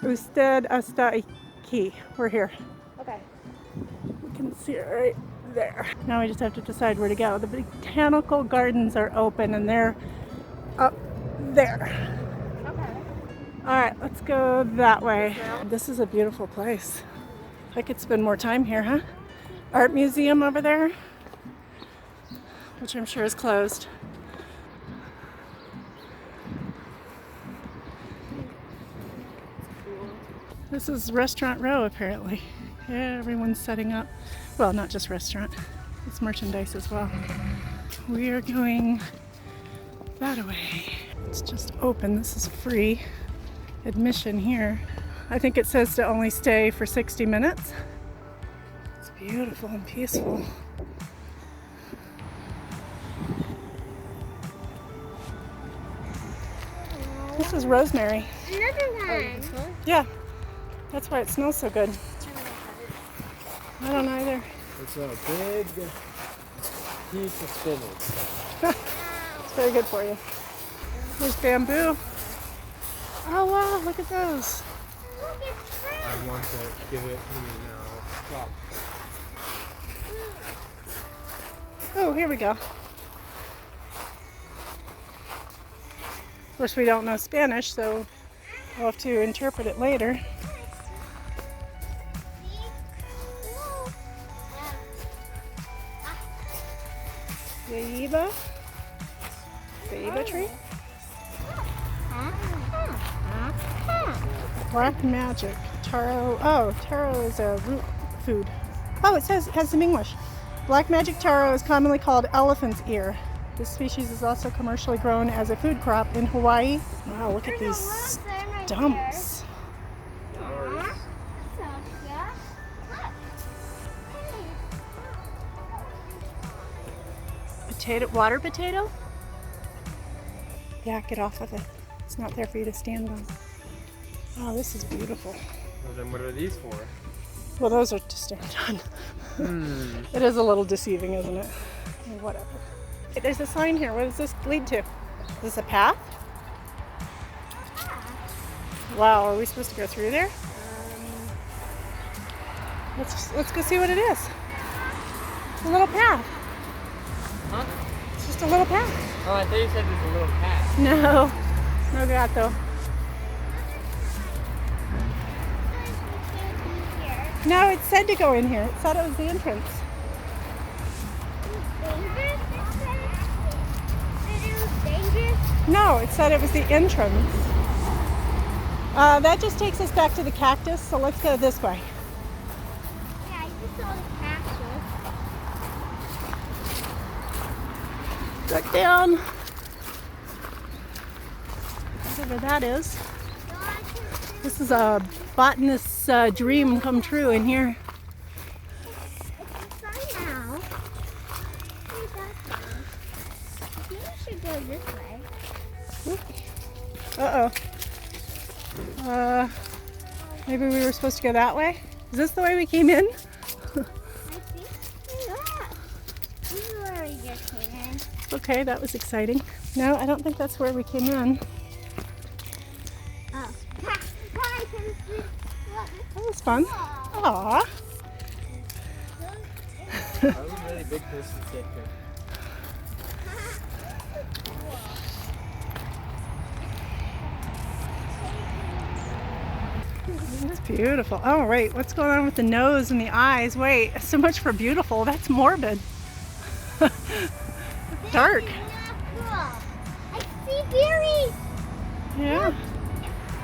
Usted hasta aquí. We're here. Okay. You can see it right there. Now we just have to decide where to go. The botanical gardens are open and they're up there. Okay. All right, let's go that way. This is a beautiful place. I could spend more time here, huh? Art museum over there, which I'm sure is closed. This is Restaurant Row, apparently. Yeah, everyone's setting up. Well, not just restaurant. It's merchandise as well. We are going that way. It's just open. This is free admission here. I think it says to only stay for 60 minutes. It's beautiful and peaceful. This is rosemary. Another one. Yeah, that's why it smells so good. I don't know either. It's a big piece of spinach. It's very good for you. There's bamboo. Oh wow, look at those. Look, it's fresh. I want to give it to me now. Stop. Oh, here we go. Of course, we don't know Spanish, so we'll have to interpret it later. Ceiba? Ceiba tree? Black magic. Taro. Oh, taro is a root food. Oh, it has some English. Black magic taro is commonly called elephant's ear. This species is also commercially grown as a food crop in Hawaii. Wow, look at these stumps. Potato, water potato? Yeah, get off of it. It's not there for you to stand on. Oh, this is beautiful. Well, then what are these for? Well, those are to stand on. It is a little deceiving, isn't it? Whatever. There's a sign here. What does this lead to? Is this a path? Wow, are we supposed to go through there? Let's go see what it is. It's a little path. Huh? It's just a little path. Oh, I thought you said there's a little path. No gato. No, it said to go in here. It said it was the entrance. No, it said it was the entrance. That just takes us back to the cactus, so let's go this way. Yeah, I just saw the cactus. Look down. Whatever that is. This is a botanist's dream come true in here. It's the sun now. Maybe we should go this way. Uh-oh. Maybe we were supposed to go that way? Is this the way we came in? I think. Yeah. This is where we just came in. Okay, that was exciting. No, I don't think that's where we came in. Oh. That was fun. Aww. That was a really big person sticker. It's beautiful. Oh, right. What's going on with the nose and the eyes? Wait, so much for beautiful. That's morbid. Dark. I see berries. Yeah.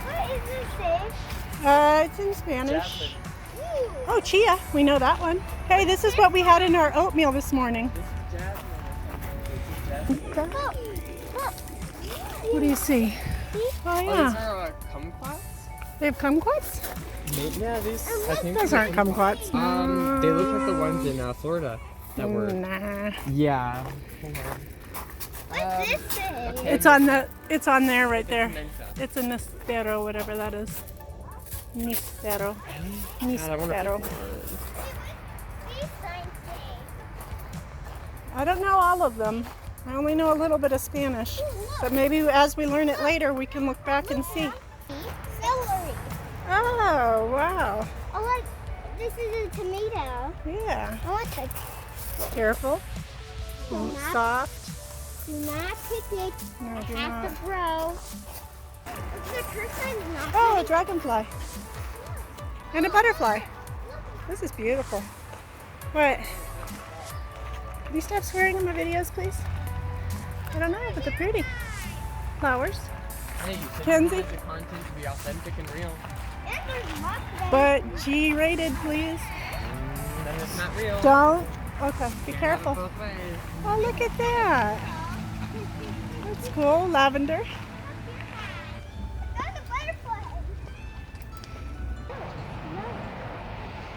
What is this fish? It's in Spanish. Jasmine. Ooh. Oh, chia. We know that one. Hey, this is what we had in our oatmeal this morning. This is jasmine. This is jasmine. Look. What do you see? Oh, Oh, these yeah. are kumquats? They have kumquats? Yeah, these. I think Those aren't kumquats. They look like the ones in Florida that were. Nah. Yeah. Hold on. What's this thing? It's on there right there. It's a nispero, whatever that is. Nispero. God, I wonder if Nispero. These signs say. I don't know all of them. I only know a little bit of Spanish. But maybe as we learn it later, we can look back and see. Celery. Oh, wow. Oh, look. This is a tomato. Yeah. I want to. Careful. Do not, Soft. do not pick it. No, I do have not. to grow. The person is not. Oh, a dragonfly. And a butterfly. This is beautiful. What? Can you stop swearing in my videos, please? I don't know, but they're pretty. Flowers. Hey, you said Kenzie? you want the content to be authentic and real. And there's lots of But G-rated, please. Then it's not real. Don't. Okay, be Can't have it careful. both ways. Oh, look at that. That's cool. Lavender. That's a butterfly.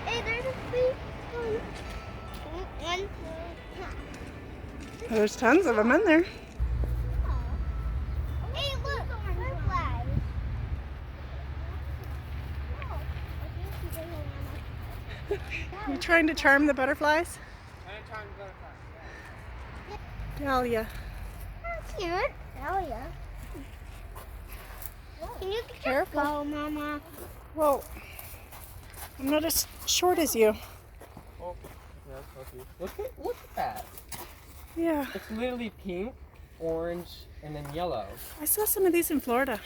Hey, there's a big one. There's tons of them in there. Hey, look, butterflies. You trying to charm the butterflies? Dahlia. Cute. Oh, yeah. Can you Careful. go, Mama? Whoa. I'm not as short as you. Oh, that's lucky. Look at that. Yeah. It's literally pink, orange, and then yellow. I saw some of these in Florida.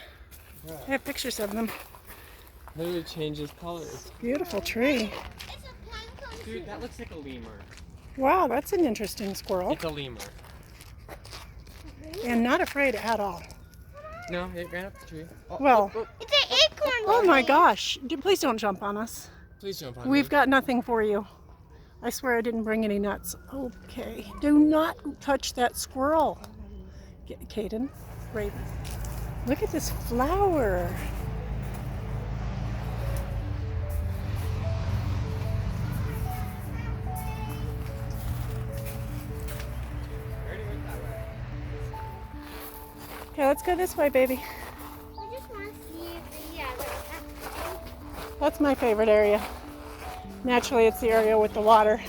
Yeah. I have pictures of them. Literally changes colors. Beautiful tree. It's a pine cone. Dude, that looks like a lemur. Wow, that's an interesting squirrel. It's a lemur. And not afraid at all. No, it ran up the tree. Oh, Well- oh, It's an acorn. Oh my tree. gosh. Please don't jump on us. please jump on We've me. got nothing for you. I swear I didn't bring any nuts. Okay. Do not touch that squirrel. Caden, Raven. Look at this flower. Okay, let's go this way, baby. I just want to see the That's my favorite area. Naturally, it's the area with the water.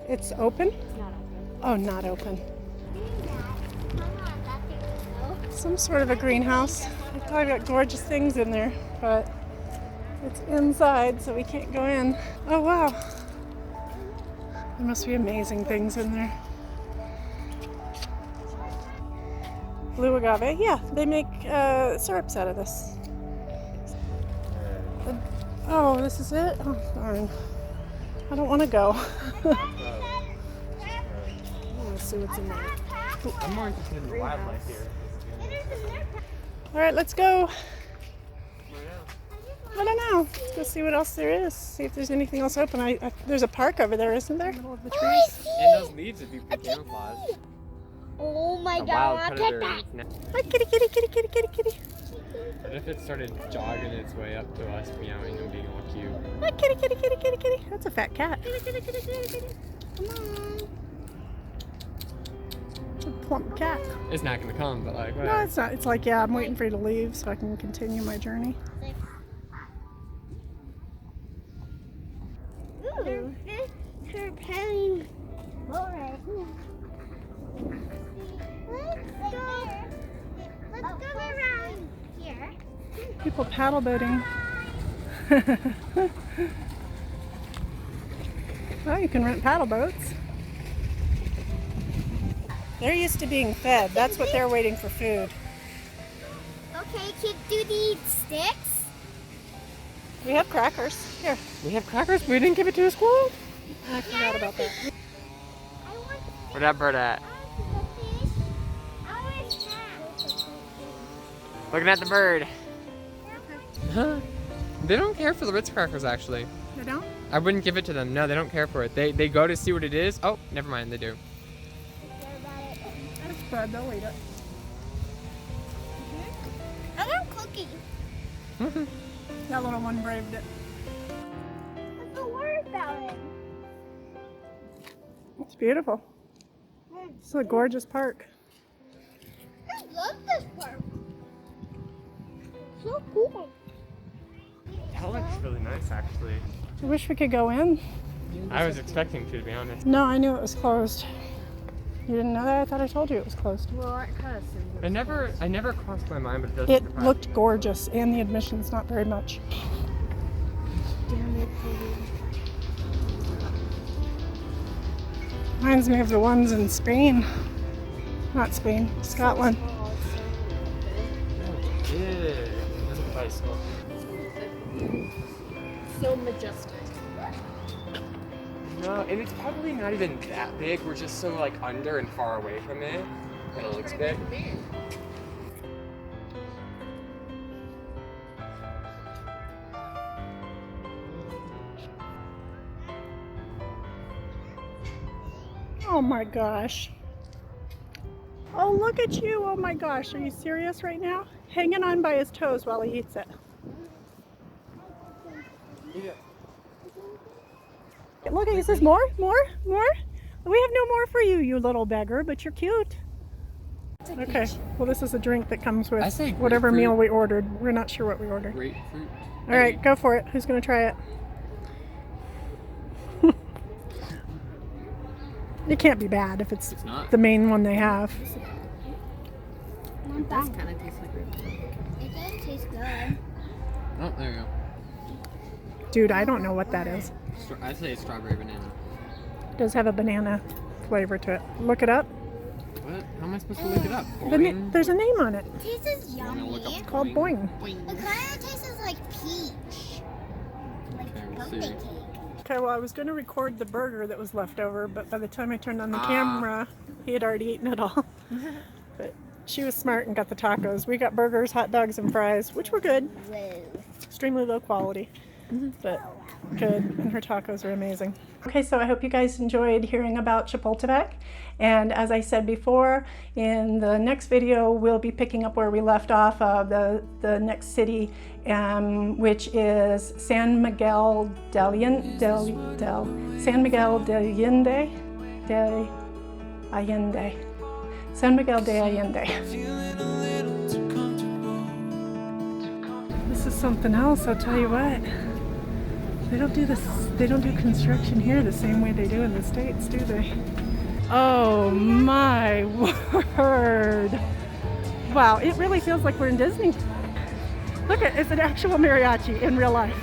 It's open? Oh, not open. Some sort of a greenhouse. They've probably got gorgeous things in there, but it's inside, so we can't go in. Oh, wow. There must be amazing things in there. Blue agave, yeah, they make syrups out of this. Oh, this is it? Oh, darn. I don't want to go. I want to see what's in there. I'm more interested in the wildlife here. All right, let's go. I don't know. Let's go see what else there is. See if there's anything else open. There's a park over there, isn't there? In the middle of the trees. And those leaves would be pretty camouflaged. Oh my A god, wild I'll take predator. that. Hi, kitty, kitty, kitty, kitty, kitty, kitty. What if it started jogging its way up to us, meowing and being all cute? Hi, kitty, kitty, kitty, kitty, kitty. That's a fat cat. Kitty, kitty, kitty, kitty, kitty. Come on. It's a plump cat. It's not gonna come, but like, No, whatever. it's not. It's like, yeah, I'm waiting for you to leave so I can continue my journey. Ooh, her petting. Alright. Let's go around here. People paddle boating. Well, you can rent paddle boats. They're used to being fed. That's what they're waiting for food. Okay, kids, do these sticks? We have crackers. Here. We have crackers, but we didn't give it to a squirrel? I forgot about that. I want Where'd that bird at? the fish. I want that. Looking at the bird. Huh? They don't care for the Ritz crackers, actually. They don't? I wouldn't give it to them. No, they don't care for it. They go to see what it is. Oh, never mind, they do. That's bad. They'll eat it. I want cookies. That little one braved it. What's the word about it? It's beautiful. It's a gorgeous park. I love this park. So cool. That looks really nice, actually. I wish we could go in. I was expecting to be honest. No, I knew it was closed. You didn't know that? I thought I told you it was closed. Well, it kind of seems. I never crossed my mind, but it does. It surprise looked me. gorgeous, and the admission's not very much. Damn it, Reminds me of the ones in Spain. Not Spain, Scotland. oh, it's so Yeah. That's a bicycle. so majestic. No, and it's probably not even that big. We're just so like under and far away from it that it looks big. Oh my gosh. Oh, look at you. Oh my gosh. Are you serious right now? Hanging on by his toes while he eats it. Yeah. Look, he says, more? We have no more for you, you little beggar, but you're cute. Okay, well this is a drink that comes with I say whatever grapefruit. meal we ordered. We're not sure what we ordered. Grapefruit. All right, go for it. Who's going to try it? It can't be bad if it's not. the main one they have. It does kind of taste like grapefruit. It does taste good. Oh, there you go. Dude, I don't know what that is. I say it's strawberry banana. It does have a banana flavor to it. Look it up. What? How am I supposed to look it up? There's a name on it. It tastes yummy. It's called Boing. It kind of tastes like peach. Like Okay, we'll birthday see. cake. Okay, well I was going to record the burger that was left over, but by the time I turned on the camera, he had already eaten it all. But she was smart and got the tacos. We got burgers, hot dogs, and fries, which were good. Whoa. Extremely low quality, but good, and her tacos are amazing. Okay, so I hope you guys enjoyed hearing about Chapultepec, and as I said before, in the next video we'll be picking up where we left off, the next city, which is San Miguel de Allende. San Miguel de Allende. This is something else, I'll tell you what. They don't do construction here the same way they do in the States, do they? Oh my word. Wow, it really feels like we're in Disney. Look, it's an actual mariachi in real life.